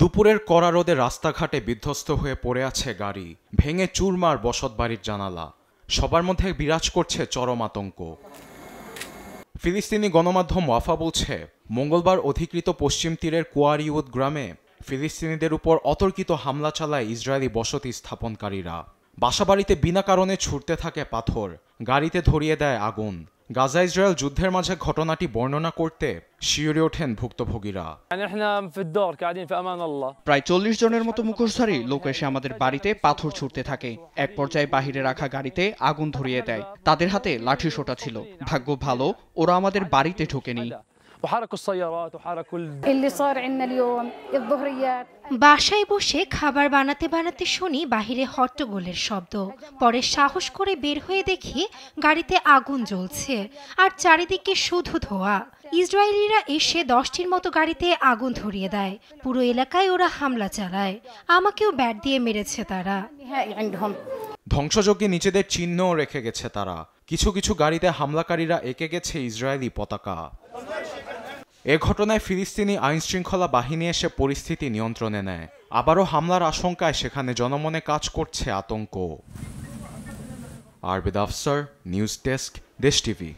দুপুরের কড়া রোদে রাস্তাঘাটে বিধ্বস্ত হয়ে পড়ে আছে গাড়ি, ভেঙে চুরমার বসতবাড়ির জানালা। সবার মধ্যে বিরাজ করছে চরম আতঙ্ক। ফিলিস্তিনি গণমাধ্যম ওয়াফা বলছে, মঙ্গলবার অধিকৃত পশ্চিম তীরের কুয়ারিউদ গ্রামে ফিলিস্তিনিদের উপর অতর্কিত হামলা চালায় ইসরায়েলি বসতি স্থাপনকারীরা। বাসাবাড়িতে বিনা কারণে ছুটতে থাকে পাথর, গাড়িতে ধরিয়ে দেয় আগুন। গাজা ইসরায়েল যুদ্ধের মাঝে ঘটনাটি বর্ণনা করতে শিউরে ওঠেন ভুক্তভোগীরা। প্রায় 40 জনের মতো মুখোশধারী লোক এসে আমাদের বাড়িতে পাথর ছুঁড়তে থাকে। এক পর্যায়ে বাহিরে রাখা গাড়িতে আগুন ধরিয়ে দেয়। তাদের হাতে লাঠিসোঁটা ছিল। ভাগ্য ভালো ওরা আমাদের বাড়িতে ঢোকেনি। বাসায় বসে খাবার বানাতে বানাতে শুনি বাহিরে হট্টগোলের শব্দ। পরে সাহস করে বের হয়ে দেখি গাড়িতে আগুন জ্বলছে আর চারিদিকে শুধু ধোঁয়া। ইসরায়েলিরা এসে 10টির মতো গাড়িতে আগুন ধরিয়ে দেয়। পুরো এলাকায় ওরা হামলা চালায়। আমাকেও ব্যাট দিয়ে মেরেছে তারা। ধ্বংসযজ্ঞে নিজেদের চিহ্নও রেখে গেছে তারা। কিছু কিছু গাড়িতে হামলাকারীরা এঁকে গেছে ইসরায়েলি পতাকা। এ ঘটনায় ফিলিস্তিনি আইনশৃঙ্খলা বাহিনী এসে পরিস্থিতি নিয়ন্ত্রণে নেয়। আবারও হামলার আশঙ্কায় সেখানে জনমনে কাজ করছে আতঙ্ক। আরবেদ আফসার, নিউজ ডেস্ক, দেশ টিভি।